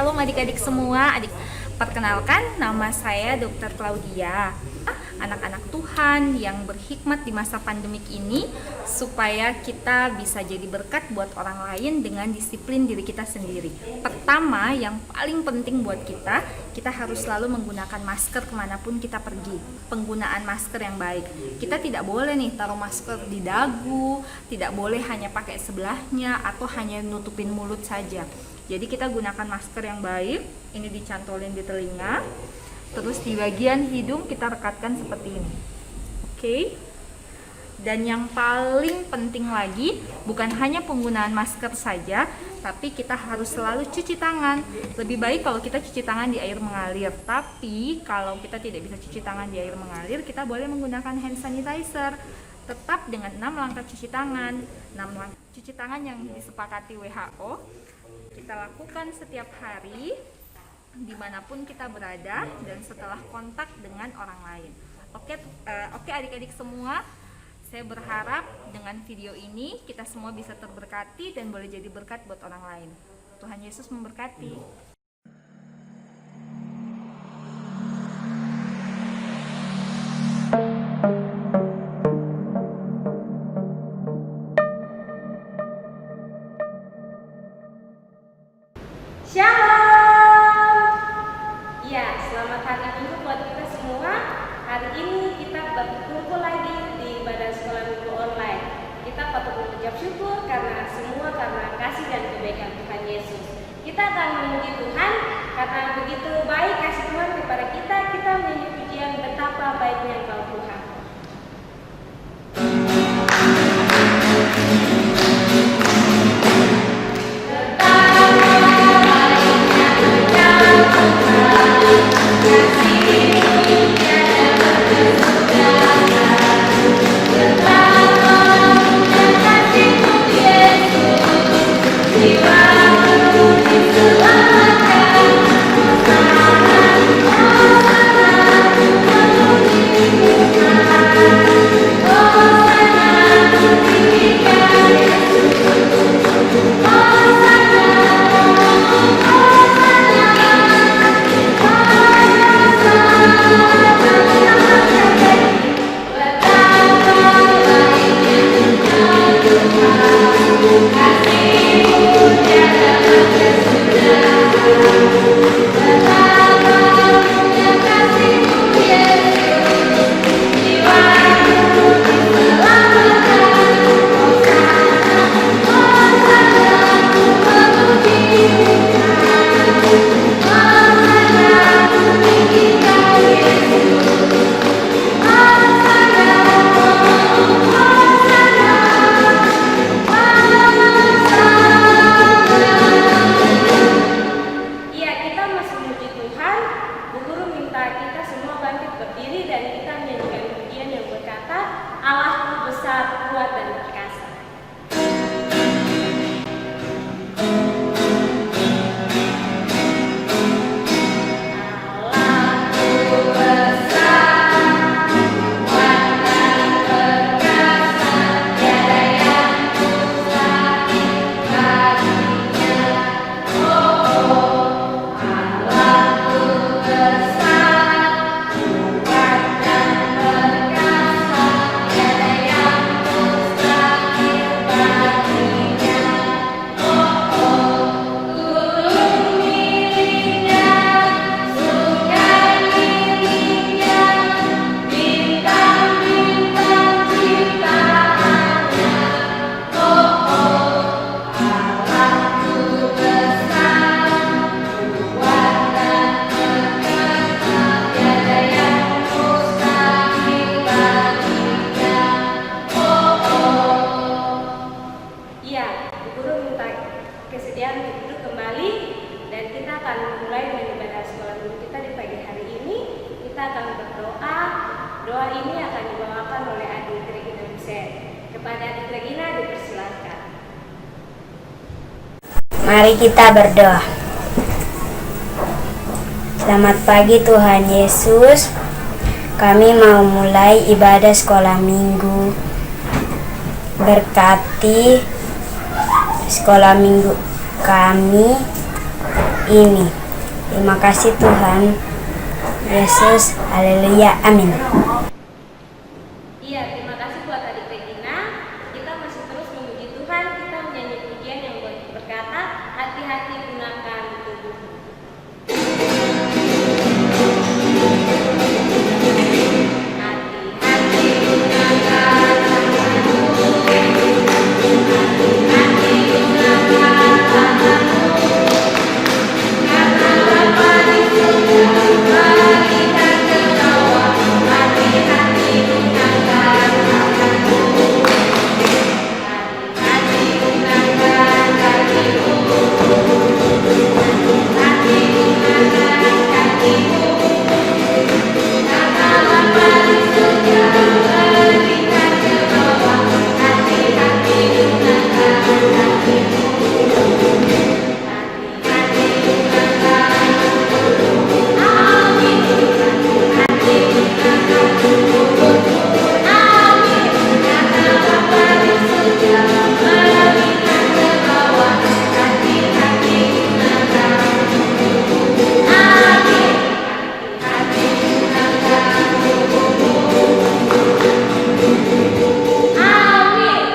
Shalom adik-adik semua. Perkenalkan, nama saya Dr. Claudia. Anak-anak Tuhan yang berhikmat di masa pandemik ini supaya kita bisa jadi berkat buat orang lain dengan disiplin diri kita sendiri. Pertama, yang paling penting buat kita harus selalu menggunakan masker kemanapun kita pergi. Penggunaan masker yang baik. Kita tidak boleh nih taruh masker di dagu, tidak boleh hanya pakai sebelahnya atau hanya nutupin mulut saja. Jadi kita gunakan masker yang baik, ini dicantolin di telinga. Terus di bagian hidung kita rekatkan seperti ini. Oke. Dan yang paling penting lagi, bukan hanya penggunaan masker saja, tapi kita harus selalu cuci tangan. Lebih baik kalau kita cuci tangan di air mengalir. Tapi kalau kita tidak bisa cuci tangan di air mengalir, kita boleh menggunakan hand sanitizer. Tetap dengan 6 langkah cuci tangan. 6 langkah cuci tangan yang disepakati WHO. Kita lakukan setiap hari dimanapun kita berada dan setelah kontak dengan orang lain. Oke, adik-adik semua, saya berharap dengan video ini kita semua bisa terberkati dan boleh jadi berkat buat orang lain. Tuhan Yesus memberkati. Shalom. Ya, selamat hari Minggu buat kita semua. Hari ini kita berkumpul lagi di ibadah sekolah minggu online. Kita patut mengucap syukur karena kasih dan kebaikan Tuhan Yesus. Kita akan memuji Tuhan karena begitu baik kasih Tuhan kepada kita. Kita menyanyi pujian betapa baiknya Engkau Tuhan. Mari kita berdoa. Selamat pagi Tuhan Yesus. Kami mau mulai ibadah sekolah minggu. Berkati sekolah minggu kami ini. Terima kasih Tuhan Yesus. Haleluya. Amin. Iya, terima kasih buat adik Regina. Kita masih terus memuji Tuhan. Kita menyanyi pujian yang berkata, hati-hati gunakan tubuhmu. Hati-hati gunakan tanganmu. Hati-hati gunakan tanganmu. Karena Bapa di surga melihat ke bawah. Hati-hati gunakan tanganmu. Hati-hati gunakan kakimu. Hati gunakan kakimu. Karena Bapa di surga melihat ke bawah. Hati-hati gunakan kakimu. Hati-hati gunakan tubuhmu. Amin. Hati-hati gunakan tubuhmu. Amin. Karena Bapa di surga melihat ke bawah. Hati-hati gunakan tubuhmu. Amin. Hati-hati gunakan tubuhmu. Amin.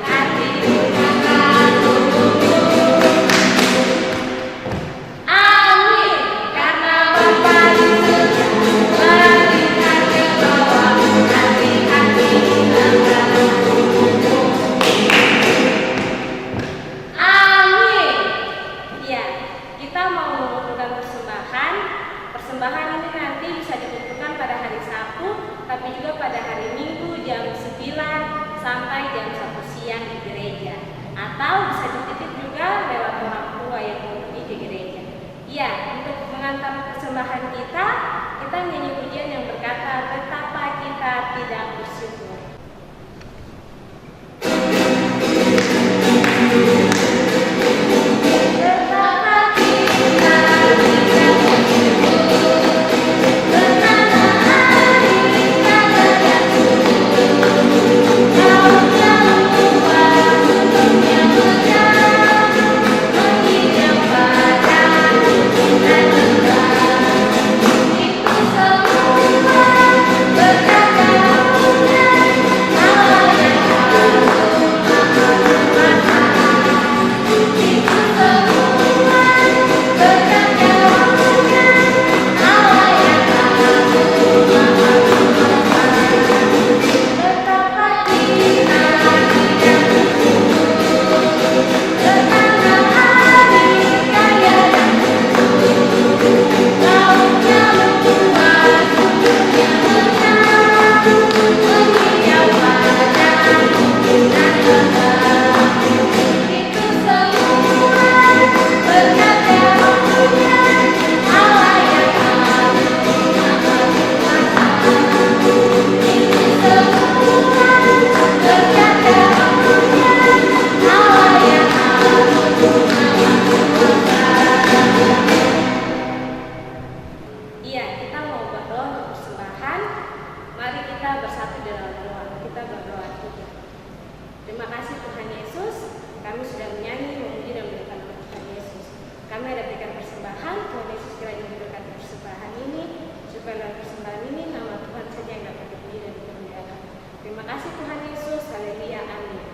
Hati-hati gunakan tubuhmu. Amin. Karena Bapa di surga melihat ke bawah. Hati-hati gunakan tubuhmu. Amin. Ya, kita mau mengumpulkan persembahan. Persembahan ini nanti bisa dikumpulkan pada hari Sabtu, tapi juga pada hari Minggu jam 9 sampai jam 1 siang di gereja. Atau bisa dititip juga lewat orang tua yang pergi ke gereja. Ya, untuk mengantar persembahan kita nyanyi pujian yang berkata, betapa kita tidak bersyukur. Betapa kita tidak bersyukur, betapa hari kita bersyukur. Kau yang kuat, yang menang, menghidap pada kita juga. Itu semua berkat karunia Allah yang agung maha kuasa. Itu semua berkat karunia Allah yang agung maha kuasa. Betapa kita tidak bersyukur, betapa hari kaya dan subur. Kau yang kuat, yang menang, menghidap pada kita juga. Itu semua berkat karunia Allah yang agung maha kuasa. Itu semua berkat karunia Allah yang agung maha kuasa. Iya, kita mau berdoa untuk persembahan. Mari kita bersatu dalam doa. Kita berdoa juga. Terima kasih Tuhan Yesus, kami sudah menyanyi, memuji dan mendengarkan Tuhan Yesus. Kami ada berikan persembahan, Tuhan Yesus kiranya memberkati persembahan ini, supaya dalam persembahan ini nama Tuhan saja yang dapat dipuji dan dimuliakan. Terima kasih Tuhan Yesus, haleluya, amin.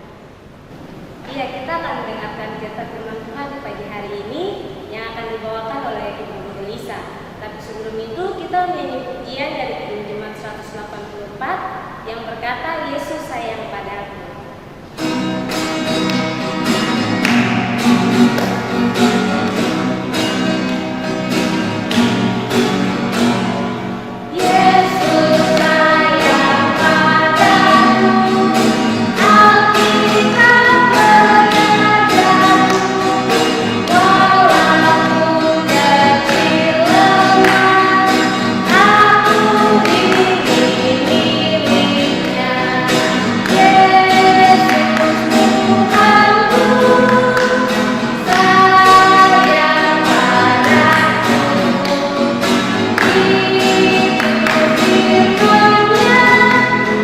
Iya, kita akan mendengarkan cerita firman Tuhan di pagi hari ini yang akan dibawakan oleh Ibu Guru Lisa. Tapi sebelum itu kita menyanyi pujian dari Kidung Jemaat 184 yang berkata, Yesus sayang padaku. Yesus sayang padaku, Alkitab berkataku, walaupun kecil lemah, aku ini miliknya. Yesus Tuhanku, sayang padaku. Itu firman-Nya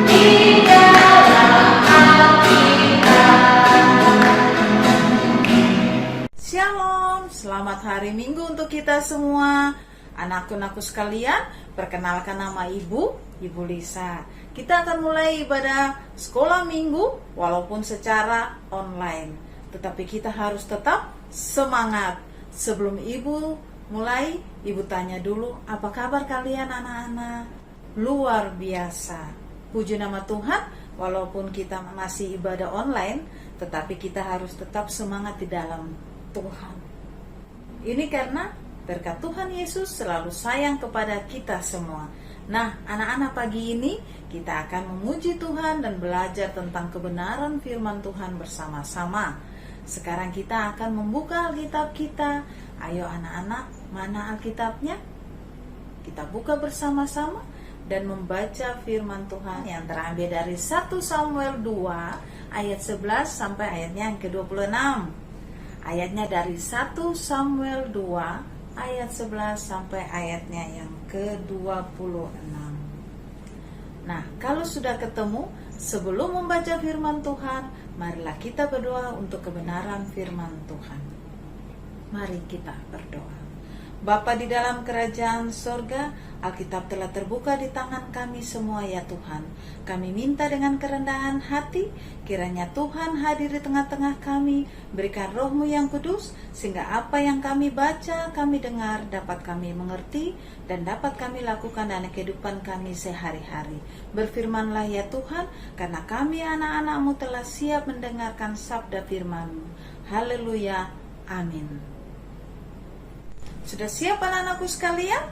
di dalam Alkitab. Shalom, selamat hari Minggu kita semua. Anak-anakku sekalian, perkenalkan nama Ibu Lisa. Kita akan mulai ibadah sekolah minggu walaupun secara online. Tetapi kita harus tetap semangat. Sebelum Ibu mulai, Ibu tanya dulu, apa kabar kalian anak-anak? Luar biasa. Puji nama Tuhan, walaupun kita masih ibadah online, tetapi kita harus tetap semangat di dalam Tuhan. Ini karena berkat Tuhan Yesus selalu sayang kepada kita semua. Nah, anak-anak pagi ini kita akan memuji Tuhan dan belajar tentang kebenaran firman Tuhan bersama-sama. Sekarang kita akan membuka Alkitab kita. Ayo anak-anak, mana Alkitabnya? Kita buka bersama-sama dan membaca firman Tuhan yang terambil dari 1 Samuel 2 ayat 11 sampai ayatnya yang ke-26. Ayatnya dari 1 Samuel 2 ayat 11 sampai ayatnya yang ke-26. Nah, kalau sudah ketemu, sebelum membaca firman Tuhan, marilah kita berdoa untuk kebenaran firman Tuhan. Mari kita berdoa. Bapa di dalam kerajaan sorga, Alkitab telah terbuka di tangan kami semua ya Tuhan. Kami minta dengan kerendahan hati, kiranya Tuhan hadir di tengah-tengah kami, berikan Roh-Mu yang kudus, sehingga apa yang kami baca, kami dengar, dapat kami mengerti, dan dapat kami lakukan dalam kehidupan kami sehari-hari. Berfirmanlah ya Tuhan, karena kami anak-anak-Mu telah siap mendengarkan sabda firman-Mu. Haleluya, amin. Sudah siap anak-anakku sekalian?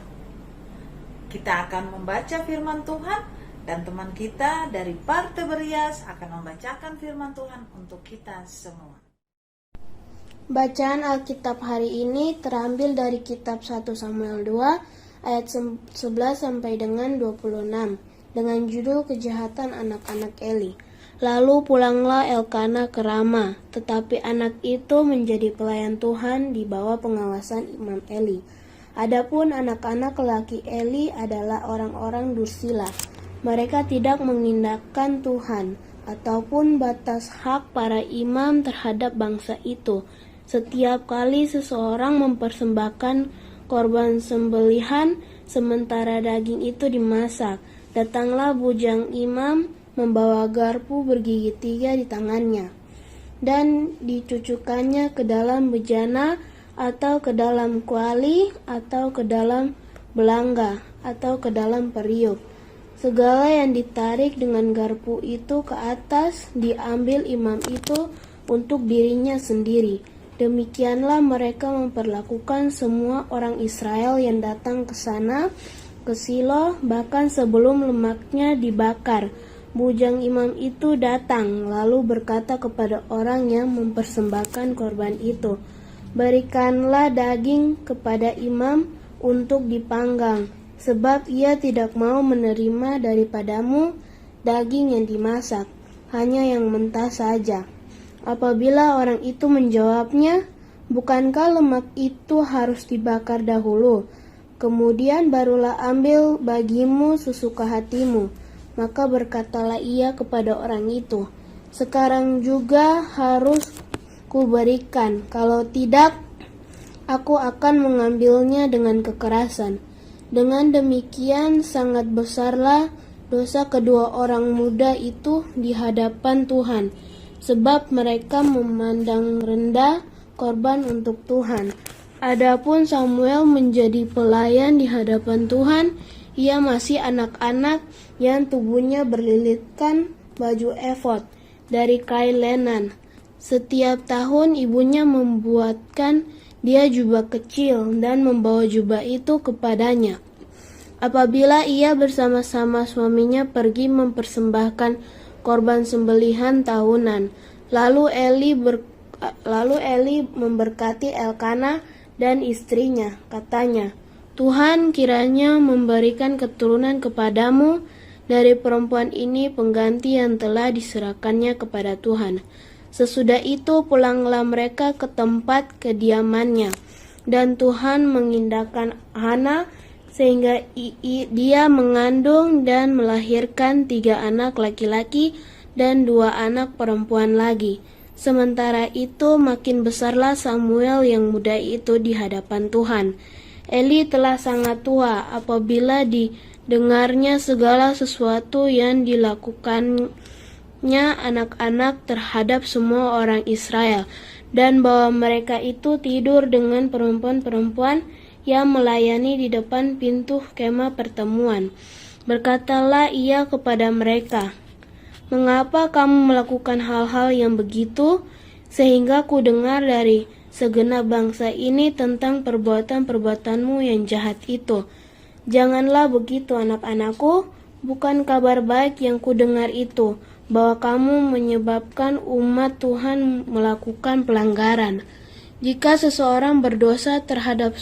Kita akan membaca firman Tuhan dan teman kita dari Partai Berias akan membacakan firman Tuhan untuk kita semua. Bacaan Alkitab hari ini terambil dari kitab 1 Samuel 2 ayat 11 sampai dengan 26 dengan judul Kejahatan Anak-anak Eli. Lalu pulanglah Elkana ke Rama, tetapi anak itu menjadi pelayan Tuhan di bawah pengawasan Imam Eli. Adapun anak-anak lelaki Eli adalah orang-orang dursila. Mereka tidak mengindahkan Tuhan ataupun batas hak para imam terhadap bangsa itu. Setiap kali seseorang mempersembahkan korban sembelihan, sementara daging itu dimasak, datanglah bujang imam membawa garpu bergigi 3 di tangannya, dan dicucukkannya ke dalam bejana, atau ke dalam kuali, atau ke dalam belangga, atau ke dalam periuk. Segala yang ditarik dengan garpu itu ke atas, diambil imam itu untuk dirinya sendiri. Demikianlah mereka memperlakukan semua orang Israel yang datang ke sana, ke Silo, bahkan sebelum lemaknya dibakar. Bujang imam itu datang, lalu berkata kepada orang yang mempersembahkan korban itu, "Berikanlah daging kepada imam untuk dipanggang, sebab ia tidak mau menerima daripadamu daging yang dimasak, hanya yang mentah saja." Apabila orang itu menjawabnya, "Bukankah lemak itu harus dibakar dahulu, kemudian barulah ambil bagimu sesuka hatimu?" Maka berkatalah ia kepada orang itu, "Sekarang juga harus kuberikan, kalau tidak, aku akan mengambilnya dengan kekerasan." Dengan demikian sangat besarlah dosa kedua orang muda itu di hadapan Tuhan, sebab mereka memandang rendah korban untuk Tuhan. Adapun Samuel menjadi pelayan di hadapan Tuhan, ia masih anak-anak yang tubuhnya berlilitkan baju efod dari kain lenan. Setiap tahun ibunya membuatkan dia jubah kecil dan membawa jubah itu kepadanya. Apabila ia bersama-sama suaminya pergi mempersembahkan korban sembelihan tahunan, lalu Eli memberkati Elkana dan istrinya, katanya, "Tuhan kiranya memberikan keturunan kepadamu dari perempuan ini pengganti yang telah diserahkannya kepada Tuhan." Sesudah itu pulanglah mereka ke tempat kediamannya, dan Tuhan mengindahkan Hana sehingga dia mengandung dan melahirkan 3 anak laki-laki dan 2 anak perempuan lagi. Sementara itu makin besarlah Samuel yang muda itu di hadapan Tuhan. Eli telah sangat tua apabila didengarnya segala sesuatu yang dilakukannya anak-anak terhadap semua orang Israel, dan bahwa mereka itu tidur dengan perempuan-perempuan yang melayani di depan pintu kemah pertemuan. Berkatalah ia kepada mereka, "Mengapa kamu melakukan hal-hal yang begitu? Sehingga ku dengar dari segenap bangsa ini tentang perbuatan-perbuatanmu yang jahat itu. Janganlah begitu, anak-anakku. Bukan kabar baik yang ku dengar itu, bahwa kamu menyebabkan umat Tuhan melakukan pelanggaran. Jika seseorang berdosa terhadap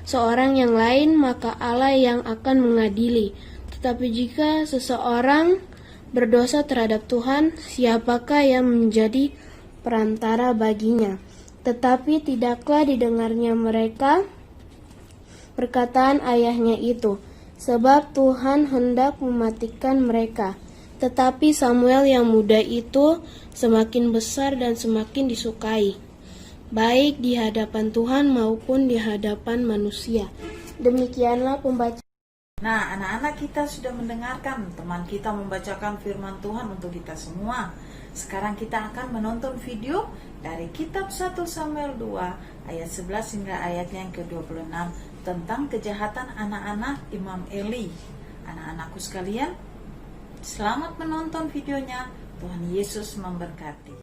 seorang yang lain, maka Allah yang akan mengadili. Tetapi jika seseorang berdosa terhadap Tuhan, siapakah yang menjadi perantara baginya?" Tetapi tidaklah didengarnya mereka perkataan ayahnya itu, sebab Tuhan hendak mematikan mereka. Tetapi Samuel yang muda itu semakin besar dan semakin disukai, baik di hadapan Tuhan maupun di hadapan manusia. Demikianlah pembacaan. Nah, anak-anak kita sudah mendengarkan teman kita membacakan firman Tuhan untuk kita semua. Sekarang kita akan menonton video dari kitab 1 Samuel 2 ayat 11 hingga ayatnya yang ke-26 tentang kejahatan anak-anak Imam Eli. Anak-anakku sekalian, selamat menonton videonya. Tuhan Yesus memberkati.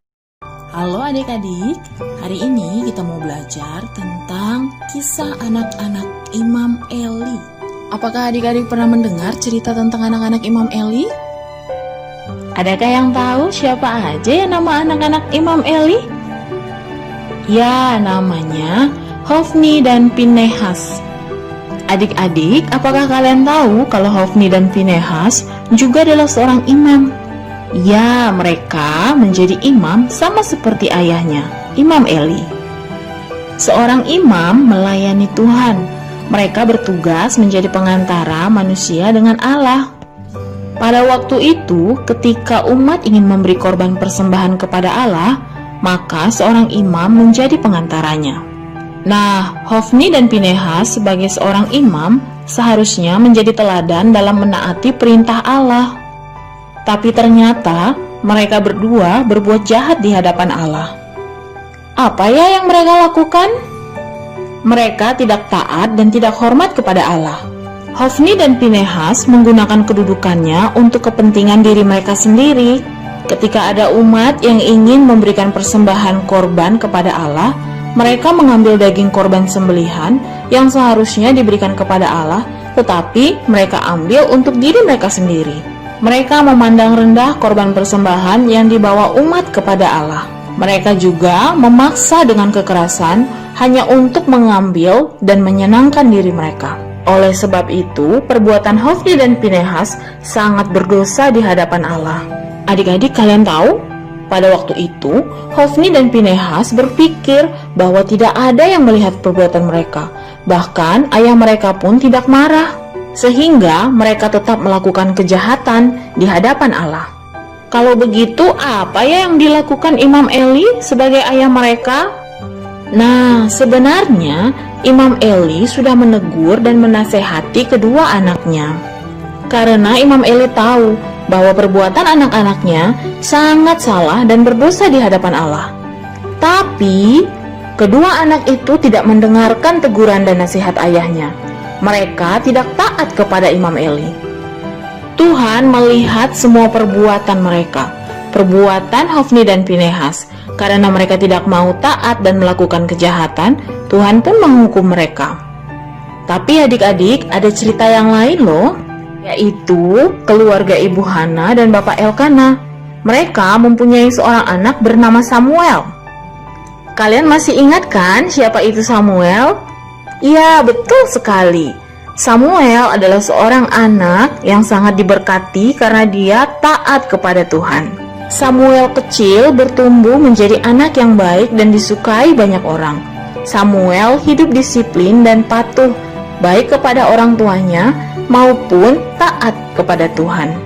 Halo adik-adik, hari ini kita mau belajar tentang kisah anak-anak Imam Eli. Apakah adik-adik pernah mendengar cerita tentang anak-anak Imam Eli? Adakah yang tahu siapa aja yang nama anak-anak Imam Eli? Ya, namanya Hofni dan Pinehas. Adik-adik, apakah kalian tahu kalau Hofni dan Pinehas juga adalah seorang imam? Ya, mereka menjadi imam sama seperti ayahnya, Imam Eli. Seorang imam melayani Tuhan. Mereka bertugas menjadi pengantara manusia dengan Allah. Pada waktu itu, ketika umat ingin memberi korban persembahan kepada Allah, maka seorang imam menjadi pengantaranya. Nah, Hofni dan Pinehas sebagai seorang imam seharusnya menjadi teladan dalam menaati perintah Allah. Tapi ternyata mereka berdua berbuat jahat di hadapan Allah. Apa ya yang mereka lakukan? Mereka tidak taat dan tidak hormat kepada Allah. Hofni dan Pinehas menggunakan kedudukannya untuk kepentingan diri mereka sendiri. Ketika ada umat yang ingin memberikan persembahan korban kepada Allah, mereka mengambil daging korban sembelihan yang seharusnya diberikan kepada Allah, tetapi mereka ambil untuk diri mereka sendiri. Mereka memandang rendah korban persembahan yang dibawa umat kepada Allah. Mereka juga memaksa dengan kekerasan hanya untuk mengambil dan menyenangkan diri mereka. Oleh sebab itu, perbuatan Hofni dan Pinehas sangat berdosa di hadapan Allah. Adik-adik, kalian tahu? Pada waktu itu, Hofni dan Pinehas berpikir bahwa tidak ada yang melihat perbuatan mereka. Bahkan ayah mereka pun tidak marah, sehingga mereka tetap melakukan kejahatan di hadapan Allah. Kalau begitu, apa ya yang dilakukan Imam Eli sebagai ayah mereka? Nah, sebenarnya Imam Eli sudah menegur dan menasehati kedua anaknya. Karena Imam Eli tahu bahwa perbuatan anak-anaknya sangat salah dan berdosa di hadapan Allah. Tapi, kedua anak itu tidak mendengarkan teguran dan nasihat ayahnya. Mereka tidak taat kepada Imam Eli. Tuhan melihat semua perbuatan mereka, perbuatan Hofni dan Pinehas. Karena mereka tidak mau taat dan melakukan kejahatan, Tuhan pun menghukum mereka. Tapi adik-adik, ada cerita yang lain loh, yaitu keluarga Ibu Hana dan Bapak Elkana. Mereka mempunyai seorang anak bernama Samuel. Kalian masih ingat kan siapa itu Samuel? Iya, betul sekali. Samuel adalah seorang anak yang sangat diberkati karena dia taat kepada Tuhan. Samuel kecil bertumbuh menjadi anak yang baik dan disukai banyak orang. Samuel hidup disiplin dan patuh, baik kepada orang tuanya maupun taat kepada Tuhan.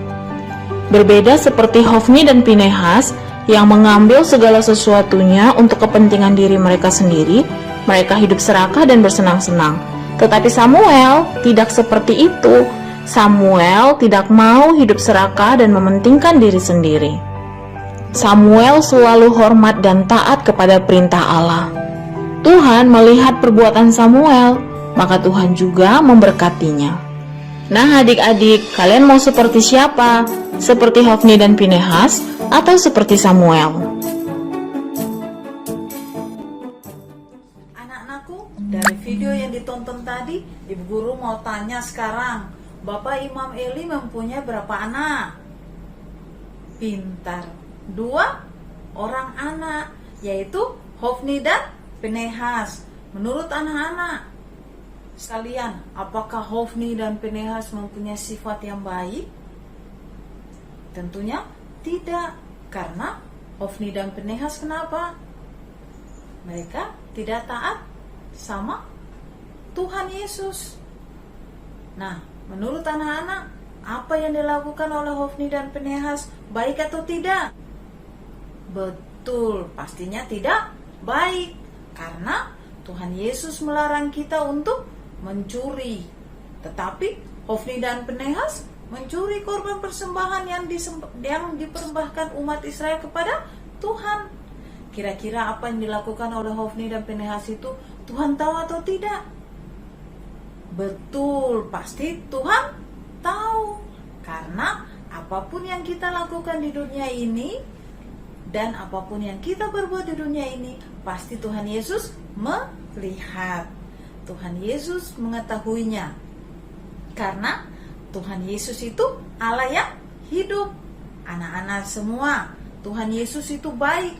Berbeda seperti Hofni dan Pinehas, yang mengambil segala sesuatunya untuk kepentingan diri mereka sendiri, mereka hidup serakah dan bersenang-senang. Tetapi Samuel tidak seperti itu. Samuel tidak mau hidup serakah dan mementingkan diri sendiri. Samuel selalu hormat dan taat kepada perintah Allah. Tuhan melihat perbuatan Samuel, maka Tuhan juga memberkatinya. Nah adik-adik, kalian mau seperti siapa? Seperti Hofni dan Pinehas atau seperti Samuel? Anak-anakku, dari video yang ditonton tadi, Ibu Guru mau tanya sekarang, Bapak Imam Eli mempunyai berapa anak? Pintar, 2 orang anak, yaitu Hofni dan Pinehas. Menurut anak-anak sekalian, apakah Hofni dan Pinehas mempunyai sifat yang baik? Tentunya tidak, karena Hofni dan Pinehas kenapa? Mereka tidak taat sama Tuhan Yesus. Nah, menurut anak-anak, apa yang dilakukan oleh Hofni dan Pinehas baik atau tidak? Betul, pastinya tidak baik, karena Tuhan Yesus melarang kita untuk mencuri. Tetapi Hofni dan Pinehas mencuri korban persembahan yang dipersembahkan umat Israel kepada Tuhan. Kira-kira apa yang dilakukan oleh Hofni dan Pinehas itu Tuhan tahu atau tidak? Betul, pasti Tuhan tahu. Karena apapun yang kita lakukan di dunia ini dan apapun yang kita berbuat di dunia ini, pasti Tuhan Yesus melihat. Tuhan Yesus mengetahuinya. Karena Tuhan Yesus itu Allah yang hidup. Anak-anak semua, Tuhan Yesus itu baik,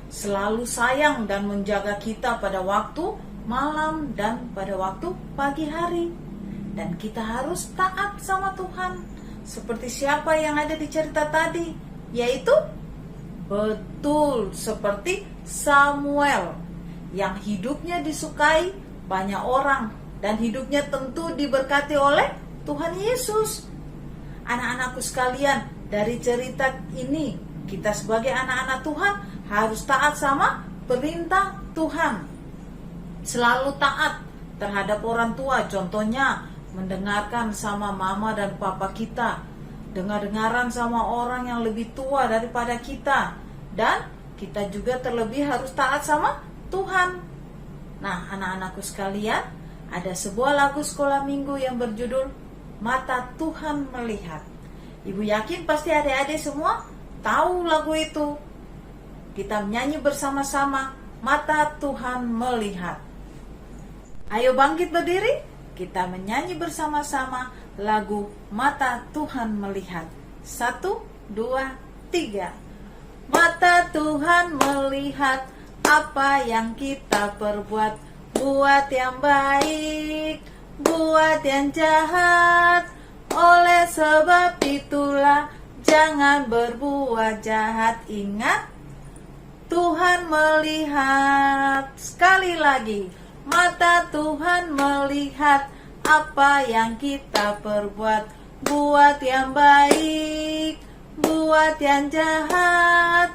selalu sayang dan menjaga kita pada waktu malam dan pada waktu pagi hari. Dan kita harus taat sama Tuhan. Seperti siapa yang ada di cerita tadi, yaitu betul seperti Samuel, yang hidupnya disukai banyak orang dan hidupnya tentu diberkati oleh Tuhan Yesus. Anak-anakku sekalian, dari cerita ini kita sebagai anak-anak Tuhan harus taat sama perintah Tuhan. Selalu taat terhadap orang tua, contohnya mendengarkan sama mama dan papa kita, dengar-dengaran sama orang yang lebih tua daripada kita, dan kita juga terlebih harus taat sama Tuhan. Nah, anak-anakku sekalian, ada sebuah lagu sekolah minggu yang berjudul Mata Tuhan Melihat. Ibu yakin pasti adik-adik semua tahu lagu itu. Kita menyanyi bersama-sama, Mata Tuhan Melihat. Ayo bangkit berdiri, kita menyanyi bersama-sama lagu Mata Tuhan Melihat. 1, 2, 3. Mata Tuhan melihat apa yang kita perbuat, buat yang baik, buat yang jahat. Oleh sebab itulah jangan berbuat jahat. Ingat, Tuhan melihat. Sekali lagi, mata Tuhan melihat apa yang kita perbuat, buat yang baik, buat yang jahat.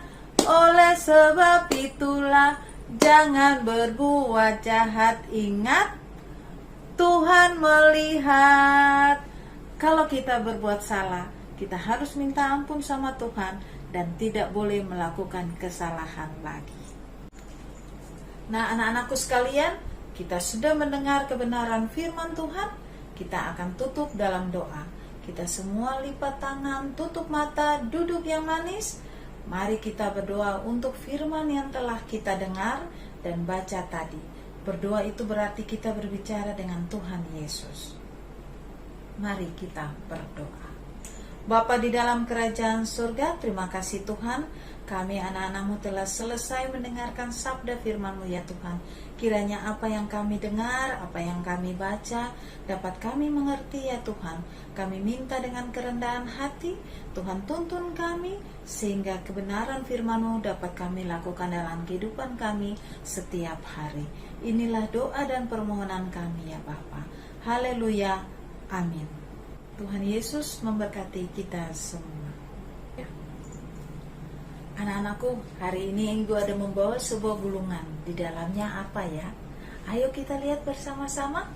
Oleh sebab itulah jangan berbuat jahat. Ingat, Tuhan melihat. Kalau kita berbuat salah, kita harus minta ampun sama Tuhan dan tidak boleh melakukan kesalahan lagi. Nah, anak-anakku sekalian, kita sudah mendengar kebenaran firman Tuhan. Kita akan tutup dalam doa. Kita semua lipat tangan, tutup mata, duduk yang manis. Mari kita berdoa untuk firman yang telah kita dengar dan baca tadi. Berdoa itu berarti kita berbicara dengan Tuhan Yesus. Mari kita berdoa. Bapa di dalam kerajaan surga, terima kasih Tuhan, kami anak-anak-Mu telah selesai mendengarkan sabda firman-Mu ya Tuhan. Kiranya apa yang kami dengar, apa yang kami baca, dapat kami mengerti ya Tuhan. Kami minta dengan kerendahan hati, Tuhan tuntun kami, sehingga kebenaran firman-Mu dapat kami lakukan dalam kehidupan kami setiap hari. Inilah doa dan permohonan kami ya Bapa. Haleluya, amin. Tuhan Yesus memberkati kita semua. Anak-anakku, hari ini Enggu ada membawa sebuah gulungan. Di dalamnya apa ya? Ayo kita lihat bersama-sama.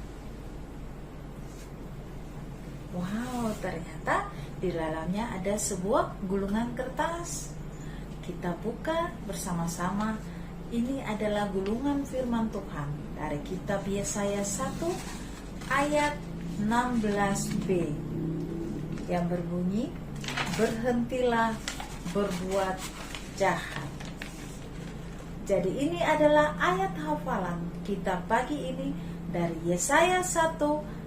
Wow, ternyata di dalamnya ada sebuah gulungan kertas. Kita buka bersama-sama. Ini adalah gulungan firman Tuhan dari kitab Yesaya 1 ayat 16b yang berbunyi, berhentilah berbuat jahat. Jadi ini adalah ayat hafalan kita pagi ini dari Yesaya 1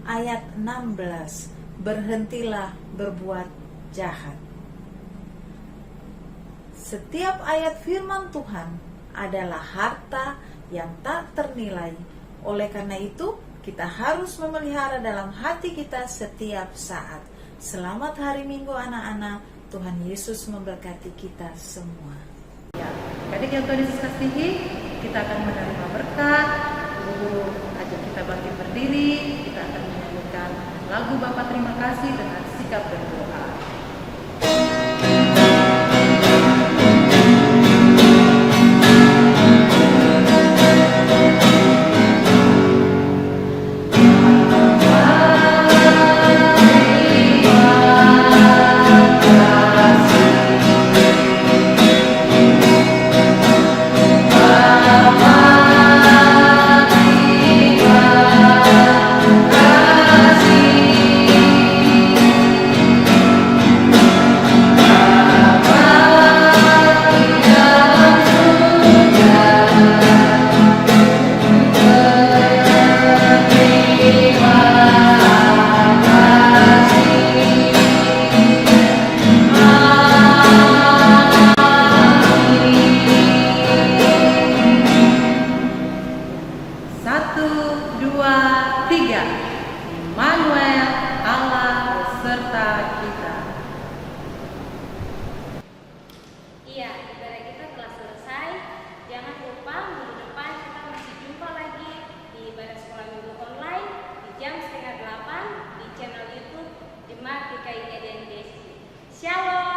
ayat 16. Berhentilah berbuat jahat. Setiap ayat firman Tuhan adalah harta yang tak ternilai. Oleh karena itu, kita harus memelihara dalam hati kita setiap saat. Selamat hari Minggu anak-anak. Tuhan Yesus memberkati kita semua. Adik yang Tuhan Yesus kasihi, kita akan menerima berkat. Guru ajak kita bangkit berdiri. Kita akan menyanyikan lagu Bapa Terima Kasih dengan sikap berdoa. Shalom.